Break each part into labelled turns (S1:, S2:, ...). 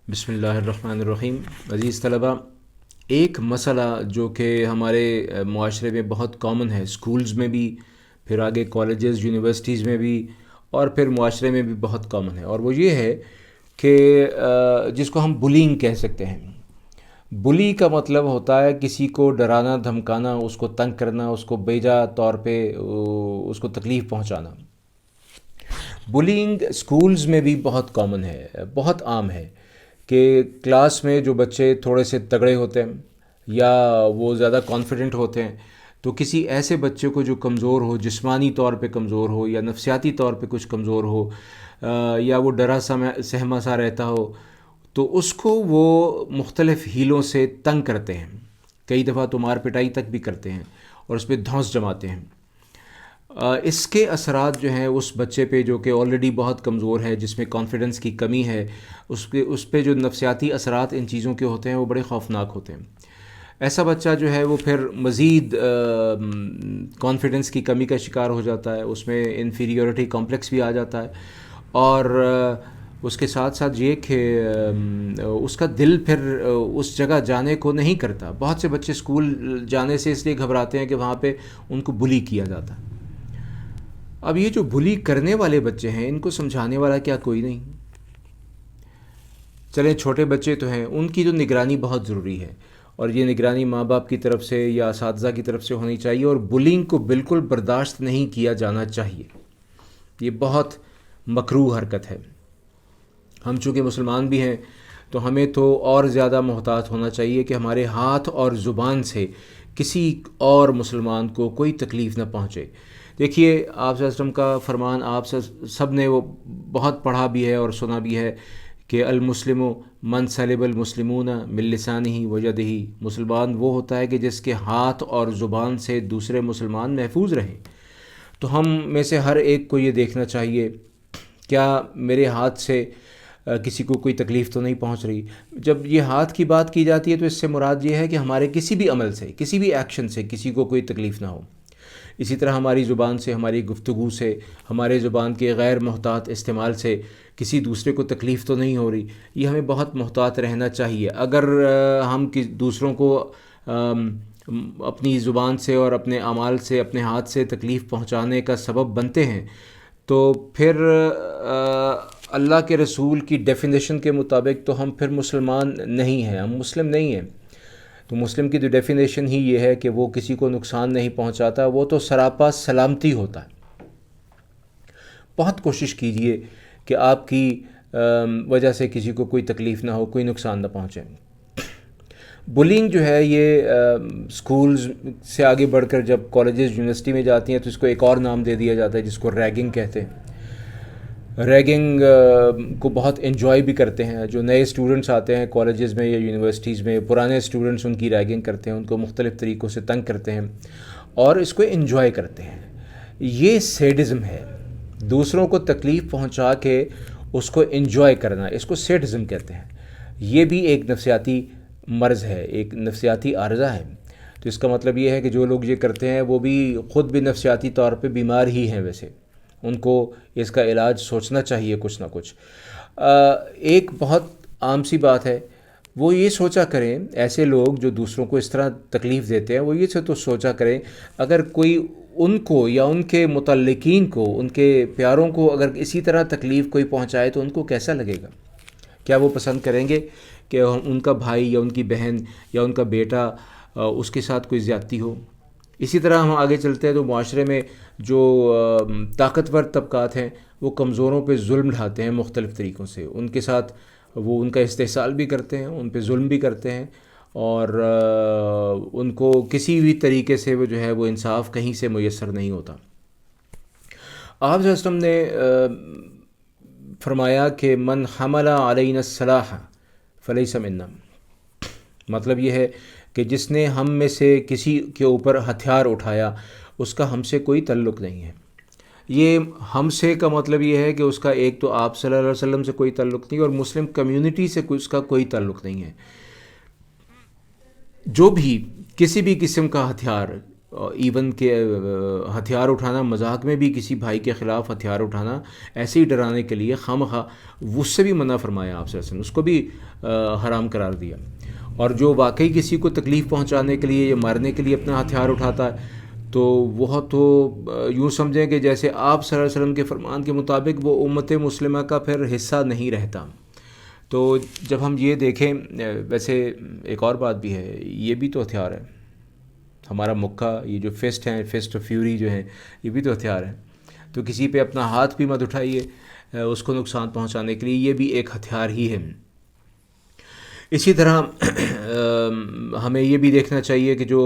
S1: بسم اللہ الرحمن الرحیم۔ عزیز طلبہ، ایک مسئلہ جو کہ ہمارے معاشرے میں بہت کامن ہے، اسکولز میں بھی، پھر آگے کالجز یونیورسٹیز میں بھی، اور پھر معاشرے میں بھی بہت کامن ہے، اور وہ یہ ہے کہ جس کو ہم بلینگ کہہ سکتے ہیں۔ بلی کا مطلب ہوتا ہے کسی کو ڈرانا، دھمکانا، اس کو تنگ کرنا، اس کو بیجا طور پہ اس کو تکلیف پہنچانا۔ بلینگ اسکولز میں بھی بہت کامن ہے، بہت عام ہے کہ کلاس میں جو بچے تھوڑے سے تگڑے ہوتے ہیں یا وہ زیادہ کانفیڈنٹ ہوتے ہیں، تو کسی ایسے بچے کو جو کمزور ہو، جسمانی طور پہ کمزور ہو یا نفسیاتی طور پہ کچھ کمزور ہو، یا وہ ڈرا سہما سا رہتا ہو، تو اس کو وہ مختلف ہیلوں سے تنگ کرتے ہیں، کئی دفعہ تو مار پٹائی تک بھی کرتے ہیں اور اس پہ دھونس جماتے ہیں۔ اس کے اثرات جو ہیں اس بچے پہ جو کہ آلریڈی بہت کمزور ہے، جس میں کانفیڈنس کی کمی ہے، اس پہ جو نفسیاتی اثرات ان چیزوں کے ہوتے ہیں وہ بڑے خوفناک ہوتے ہیں۔ ایسا بچہ جو ہے وہ پھر مزید کانفیڈنس کی کمی کا شکار ہو جاتا ہے، اس میں انفیریورٹی کمپلیکس بھی آ جاتا ہے، اور اس کے ساتھ ساتھ یہ کہ اس کا دل پھر اس جگہ جانے کو نہیں کرتا۔ بہت سے بچے اسکول جانے سے اس لیے گھبراتے ہیں کہ وہاں پہ ان کو بلی کیا جاتا ہے۔ اب یہ جو بلی کرنے والے بچے ہیں، ان کو سمجھانے والا کیا کوئی نہیں؟ چلیں چھوٹے بچے تو ہیں، ان کی تو نگرانی بہت ضروری ہے، اور یہ نگرانی ماں باپ کی طرف سے یا اساتذہ کی طرف سے ہونی چاہیے، اور بلینگ کو بالکل برداشت نہیں کیا جانا چاہیے۔ یہ بہت مکروہ حرکت ہے۔ ہم چونکہ مسلمان بھی ہیں تو ہمیں تو اور زیادہ محتاط ہونا چاہیے کہ ہمارے ہاتھ اور زبان سے کسی اور مسلمان کو کوئی تکلیف نہ پہنچے۔ دیکھیے آپ صلی اللہ علیہ وسلم کا فرمان آپ سب نے وہ بہت پڑھا بھی ہے اور سنا بھی ہے کہ المسلم من سلب المسلمون من لسانہ و یدہ، مسلمان وہ ہوتا ہے کہ جس کے ہاتھ اور زبان سے دوسرے مسلمان محفوظ رہیں۔ تو ہم میں سے ہر ایک کو یہ دیکھنا چاہیے کیا میرے ہاتھ سے کسی کو کوئی تکلیف تو نہیں پہنچ رہی۔ جب یہ ہاتھ کی بات کی جاتی ہے تو اس سے مراد یہ ہے کہ ہمارے کسی بھی عمل سے، کسی بھی ایکشن سے کسی کو کوئی تکلیف نہ ہو۔ اسی طرح ہماری زبان سے، ہماری گفتگو سے، ہمارے زبان کے غیر محتاط استعمال سے کسی دوسرے کو تکلیف تو نہیں ہو رہی۔ یہ ہمیں بہت محتاط رہنا چاہیے۔ اگر ہم دوسروں کو اپنی زبان سے اور اپنے اعمال سے، اپنے ہاتھ سے تکلیف پہنچانے کا سبب بنتے ہیں، تو پھر اللہ کے رسول کی ڈیفینیشن کے مطابق تو ہم پھر مسلمان نہیں ہیں، ہم مسلم نہیں ہیں۔ تو مسلم کی جو ڈیفینیشن ہی یہ ہے کہ وہ کسی کو نقصان نہیں پہنچاتا، وہ تو سراپا سلامتی ہوتا ہے۔ بہت کوشش کیجئے کہ آپ کی وجہ سے کسی کو کوئی تکلیف نہ ہو، کوئی نقصان نہ پہنچے۔ بلینگ جو ہے یہ سکولز سے آگے بڑھ کر جب کالجز یونیورسٹی میں جاتی ہیں تو اس کو ایک اور نام دے دیا جاتا ہے جس کو ریگنگ کہتے ہیں۔ ریگنگ کو بہت انجوائے بھی کرتے ہیں، جو نئے اسٹوڈنٹس آتے ہیں کالجز میں یا یونیورسٹیز میں، پرانے اسٹوڈنٹس ان کی ریگنگ کرتے ہیں، ان کو مختلف طریقوں سے تنگ کرتے ہیں اور اس کو انجوائے کرتے ہیں۔ یہ سیڈزم ہے، دوسروں کو تکلیف پہنچا کے اس کو انجوائے کرنا، اس کو سیڈزم کہتے ہیں۔ یہ بھی ایک نفسیاتی مرض ہے، ایک نفسیاتی عارضہ ہے۔ تو اس کا مطلب یہ ہے کہ جو لوگ یہ کرتے ہیں وہ بھی خود بھی نفسیاتی طور پہ بیمار ہی ہیں، ویسے ان کو اس کا علاج سوچنا چاہیے کچھ نہ کچھ۔ ایک بہت عام سی بات ہے، وہ یہ سوچا کریں، ایسے لوگ جو دوسروں کو اس طرح تکلیف دیتے ہیں، وہ یہ تو سوچا کریں اگر کوئی ان کو یا ان کے متعلقین کو، ان کے پیاروں کو اگر اسی طرح تکلیف کوئی پہنچائے تو ان کو کیسا لگے گا؟ کیا وہ پسند کریں گے کہ ان کا بھائی یا ان کی بہن یا ان کا بیٹا اس کے ساتھ کوئی زیادتی ہو؟ اسی طرح ہم آگے چلتے ہیں تو معاشرے میں جو طاقتور طبقات ہیں وہ کمزوروں پہ ظلم ڈھاتے ہیں مختلف طریقوں سے، ان کے ساتھ وہ ان کا استحصال بھی کرتے ہیں، ان پہ ظلم بھی کرتے ہیں، اور ان کو کسی بھی طریقے سے وہ جو ہے وہ انصاف کہیں سے میسر نہیں ہوتا۔ آپ صلی اللہ علیہ وسلم نے فرمایا کہ من حمل علینا السلاح فلیس منا، مطلب یہ ہے کہ جس نے ہم میں سے کسی کے اوپر ہتھیار اٹھایا اس کا ہم سے کوئی تعلق نہیں ہے۔ یہ ہم سے کا مطلب یہ ہے کہ اس کا ایک تو آپ صلی اللہ علیہ وسلم سے کوئی تعلق نہیں، اور مسلم کمیونٹی سے اس کا کوئی تعلق نہیں ہے۔ جو بھی کسی بھی قسم کا ہتھیار ایون کہ ہتھیار اٹھانا مذاق میں بھی کسی بھائی کے خلاف ہتھیار اٹھانا ایسے ہی ڈرانے کے لیے خواہ اس سے بھی منع فرمایا آپ صلی اللہ علیہ وسلم، اس کو بھی حرام قرار دیا. اور جو واقعی کسی کو تکلیف پہنچانے کے لیے یا مارنے کے لیے اپنا ہتھیار اٹھاتا ہے تو وہ تو یوں سمجھیں کہ جیسے آپ صلی اللہ علیہ وسلم کے فرمان کے مطابق وہ امت مسلمہ کا پھر حصہ نہیں رہتا. تو جب ہم یہ دیکھیں، ویسے ایک اور بات بھی ہے، یہ بھی تو ہتھیار ہے ہمارا مکہ، یہ جو فسٹ ہیں، فسٹ آف فیوری جو ہیں، یہ بھی تو ہتھیار ہیں. تو کسی پہ اپنا ہاتھ بھی مت اٹھائیے اس کو نقصان پہنچانے کے لیے، یہ بھی ایک ہتھیار ہی ہے. اسی طرح ہمیں یہ بھی دیکھنا چاہیے کہ جو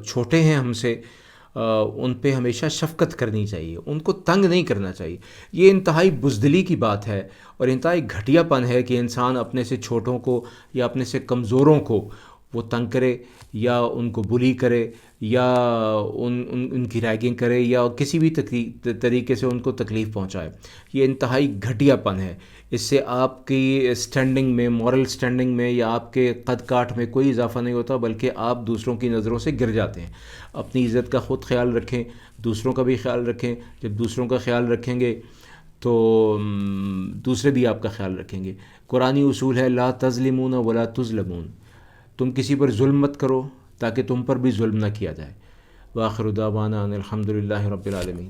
S1: چھوٹے ہیں ہم سے، ان پہ ہمیشہ شفقت کرنی چاہیے، ان کو تنگ نہیں کرنا چاہیے. یہ انتہائی بزدلی کی بات ہے اور انتہائی گھٹیا پن ہے کہ انسان اپنے سے چھوٹوں کو یا اپنے سے کمزوروں کو وہ تنگ کرے یا ان کو بلی کرے یا ان کی ریگنگ کرے یا کسی بھی طریقے سے ان کو تکلیف پہنچائے. یہ انتہائی گھٹیا پن ہے. اس سے آپ کی اسٹینڈنگ میں، مورل اسٹینڈنگ میں یا آپ کے قد کاٹ میں کوئی اضافہ نہیں ہوتا، بلکہ آپ دوسروں کی نظروں سے گر جاتے ہیں. اپنی عزت کا خود خیال رکھیں، دوسروں کا بھی خیال رکھیں. جب دوسروں کا خیال رکھیں گے تو دوسرے بھی آپ کا خیال رکھیں گے. قرآنی اصول ہے لا تظلمون ولا تظلمون، تم کسی پر ظلم مت کرو تاکہ تم پر بھی ظلم نہ کیا جائے. وآخر دعوانا ان الحمد للہ رب العالمین.